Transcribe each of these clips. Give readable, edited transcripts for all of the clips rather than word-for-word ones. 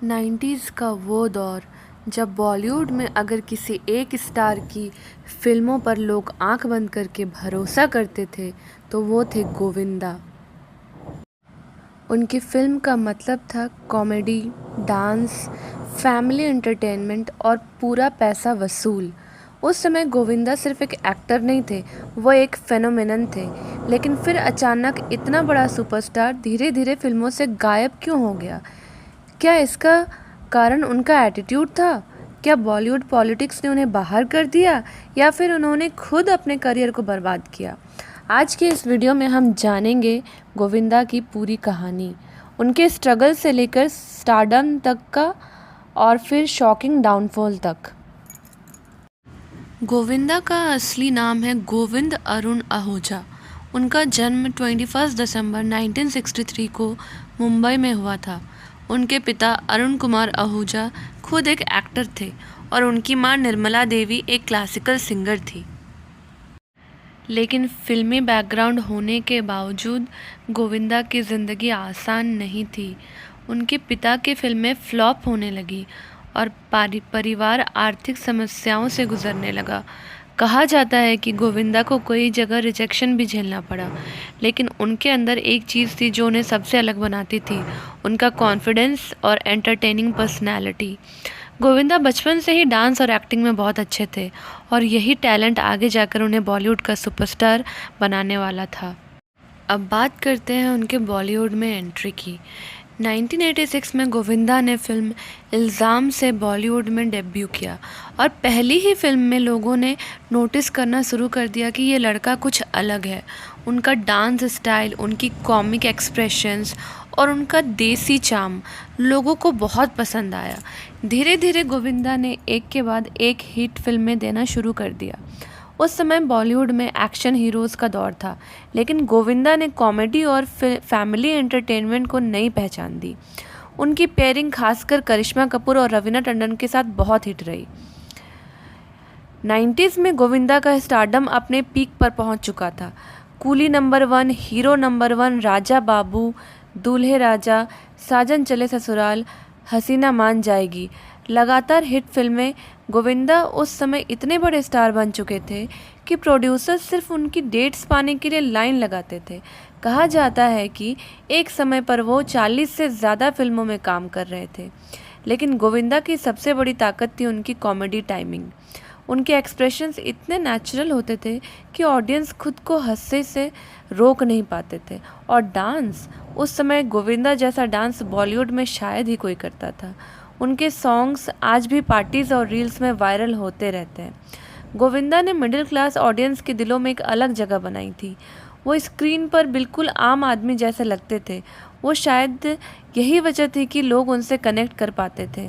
90s का वो दौर जब बॉलीवुड में अगर किसी एक स्टार की फिल्मों पर लोग आंख बंद करके भरोसा करते थे तो वो थे गोविंदा। उनकी फिल्म का मतलब था कॉमेडी, डांस, फैमिली एंटरटेनमेंट और पूरा पैसा वसूल। उस समय गोविंदा सिर्फ एक एक्टर नहीं थे, वो एक फेनोमेनन थे। लेकिन फिर अचानक इतना बड़ा सुपरस्टार धीरे धीरे फिल्मों से गायब क्यों हो गया? क्या इसका कारण उनका एटीट्यूड था? क्या बॉलीवुड पॉलिटिक्स ने उन्हें बाहर कर दिया या फिर उन्होंने खुद अपने करियर को बर्बाद किया? आज के इस वीडियो में हम जानेंगे गोविंदा की पूरी कहानी, उनके स्ट्रगल से लेकर स्टारडम तक का और फिर शॉकिंग डाउनफॉल तक। गोविंदा का असली नाम है गोविंद अरुण आहूजा। उनका जन्म 21 दिसंबर 1963 को मुंबई में हुआ था। उनके पिता अरुण कुमार आहूजा खुद एक एक्टर थे और उनकी मां निर्मला देवी एक क्लासिकल सिंगर थी। लेकिन फिल्मी बैकग्राउंड होने के बावजूद गोविंदा की ज़िंदगी आसान नहीं थी। उनके पिता की फिल्में फ्लॉप होने लगी और परिवार आर्थिक समस्याओं से गुजरने लगा। कहा जाता है कि गोविंदा को कई जगह रिजेक्शन भी झेलना पड़ा, लेकिन उनके अंदर एक चीज़ थी जो उन्हें सबसे अलग बनाती थी, उनका कॉन्फिडेंस और एंटरटेनिंग पर्सनैलिटी। गोविंदा बचपन से ही डांस और एक्टिंग में बहुत अच्छे थे और यही टैलेंट आगे जाकर उन्हें बॉलीवुड का सुपरस्टार बनाने वाला था। अब बात करते हैं उनके बॉलीवुड में एंट्री की। 1986 में गोविंदा ने फिल्म इल्ज़ाम से बॉलीवुड में डेब्यू किया और पहली ही फिल्म में लोगों ने नोटिस करना शुरू कर दिया कि ये लड़का कुछ अलग है। उनका डांस स्टाइल, उनकी कॉमिक एक्सप्रेशंस और उनका देसी चार्म लोगों को बहुत पसंद आया। धीरे धीरे गोविंदा ने एक के बाद एक हिट फिल्में देना शुरू कर दिया। उस समय बॉलीवुड में एक्शन हीरोज़ का दौर था, लेकिन गोविंदा ने कॉमेडी और फैमिली एंटरटेनमेंट को नई पहचान दी। उनकी पेयरिंग खासकर करिश्मा कपूर और रवीना टंडन के साथ बहुत हिट रही। 90s में गोविंदा का स्टारडम अपने पीक पर पहुंच चुका था। Coolie number 1, hero number 1, Raja Babu, दूल्हे राजा, साजन चले ससुराल, हसीना मान जाएगी, लगातार हिट फिल्में। गोविंदा उस समय इतने बड़े स्टार बन चुके थे कि प्रोड्यूसर सिर्फ उनकी डेट्स पाने के लिए लाइन लगाते थे। कहा जाता है कि एक समय पर वो 40 से ज़्यादा फिल्मों में काम कर रहे थे। लेकिन गोविंदा की सबसे बड़ी ताकत थी उनकी कॉमेडी टाइमिंग। उनके एक्सप्रेशंस इतने नेचुरल होते थे कि ऑडियंस खुद को हंसने से रोक नहीं पाते थे। और डांस, उस समय गोविंदा जैसा डांस बॉलीवुड में शायद ही कोई करता था। उनके सॉन्ग्स आज भी पार्टीज़ और रील्स में वायरल होते रहते हैं। गोविंदा ने मिडिल क्लास ऑडियंस के दिलों में एक अलग जगह बनाई थी। वो स्क्रीन पर बिल्कुल आम आदमी जैसे लगते थे। वो शायद यही वजह थी कि लोग उनसे कनेक्ट कर पाते थे।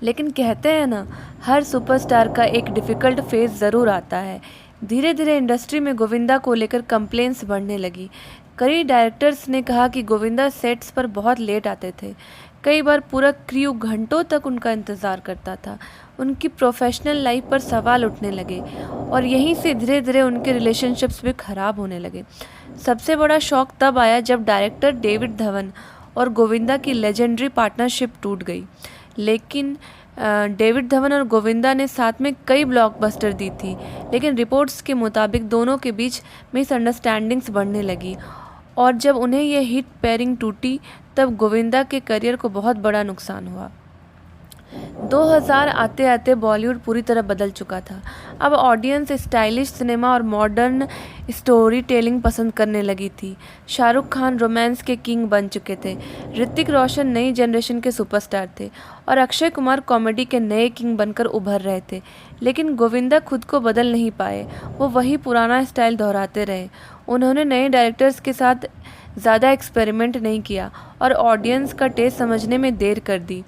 लेकिन कहते हैं ना, हर सुपरस्टार का एक डिफ़िकल्ट फेज़ ज़रूर आता है। धीरे धीरे इंडस्ट्री में गोविंदा को लेकर कंप्लेंट्स बढ़ने लगी। कई डायरेक्टर्स ने कहा कि गोविंदा सेट्स पर बहुत लेट आते थे। कई बार पूरा क्रू घंटों तक उनका इंतज़ार करता था। उनकी प्रोफेशनल लाइफ पर सवाल उठने लगे और यहीं से धीरे धीरे उनके रिलेशनशिप्स भी ख़राब होने लगे। सबसे बड़ा शॉक तब आया जब डायरेक्टर डेविड धवन और गोविंदा की लेजेंडरी पार्टनरशिप टूट गई। लेकिन डेविड धवन और गोविंदा ने साथ में कई ब्लॉकबस्टर दी थी, लेकिन रिपोर्ट्स के मुताबिक दोनों के बीच मिसअंडरस्टैंडिंग्स बढ़ने लगी और जब उन्हें यह हिट पेयरिंग टूटी तब गोविंदा के करियर को बहुत बड़ा नुकसान हुआ। 2000 आते आते बॉलीवुड पूरी तरह बदल चुका था। अब ऑडियंस स्टाइलिश सिनेमा और मॉडर्न स्टोरी टेलिंग पसंद करने लगी थी। शाहरुख खान रोमांस के किंग बन चुके थे, ऋतिक रोशन नई जनरेशन के सुपरस्टार थे और अक्षय कुमार कॉमेडी के नए किंग बनकर उभर रहे थे। लेकिन गोविंदा खुद को बदल नहीं पाए, वो वही पुराना स्टाइल दोहराते रहे। उन्होंने नए डायरेक्टर्स के साथ ज़्यादा एक्सपेरिमेंट नहीं किया और ऑडियंस का टेस्ट समझने में देर कर दी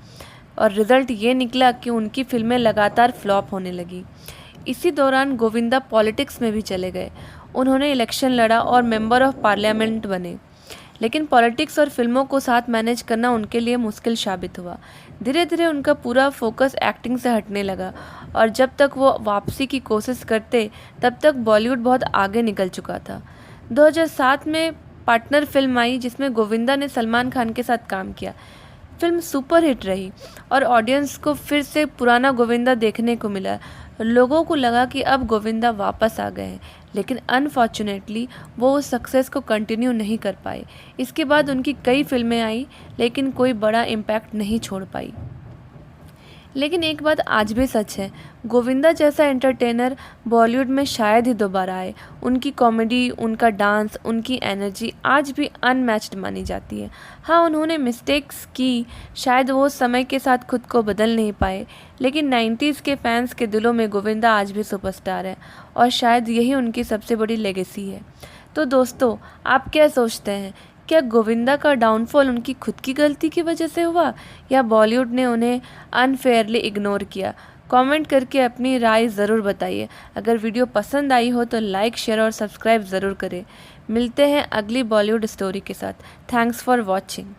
और रिज़ल्ट ये निकला कि उनकी फिल्में लगातार फ्लॉप होने लगी। इसी दौरान गोविंदा पॉलिटिक्स में भी चले गए। उन्होंने इलेक्शन लड़ा और मेंबर ऑफ पार्लियामेंट बने, लेकिन पॉलिटिक्स और फिल्मों को साथ मैनेज करना उनके लिए मुश्किल साबित हुआ। धीरे धीरे उनका पूरा फोकस एक्टिंग से हटने लगा और जब तक वो वापसी की कोशिश करते तब तक बॉलीवुड बहुत आगे निकल चुका था। 2007 में पार्टनर फिल्म आई जिसमें गोविंदा ने सलमान खान के साथ काम किया। फिल्म सुपरहिट रही और ऑडियंस को फिर से पुराना गोविंदा देखने को मिला। लोगों को लगा कि अब गोविंदा वापस आ गए हैं, लेकिन अनफॉर्चुनेटली वो उस सक्सेस को कंटिन्यू नहीं कर पाए। इसके बाद उनकी कई फिल्में आई, लेकिन कोई बड़ा इम्पैक्ट नहीं छोड़ पाई। लेकिन एक बात आज भी सच है, गोविंदा जैसा एंटरटेनर बॉलीवुड में शायद ही दोबारा आए। उनकी कॉमेडी, उनका डांस, उनकी एनर्जी आज भी अनमैच्ड मानी जाती है। हाँ, उन्होंने मिस्टेक्स की, शायद वो समय के साथ खुद को बदल नहीं पाए, लेकिन 90s के फैंस के दिलों में गोविंदा आज भी सुपरस्टार है और शायद यही उनकी सबसे बड़ी लेगेसी है। तो दोस्तों, आप क्या सोचते हैं? क्या गोविंदा का डाउनफॉल उनकी खुद की गलती की वजह से हुआ या बॉलीवुड ने उन्हें अनफेयरली इग्नोर किया? कमेंट करके अपनी राय ज़रूर बताइए। अगर वीडियो पसंद आई हो तो लाइक, शेयर और सब्सक्राइब ज़रूर करें। मिलते हैं अगली बॉलीवुड स्टोरी के साथ। Thanks for watching.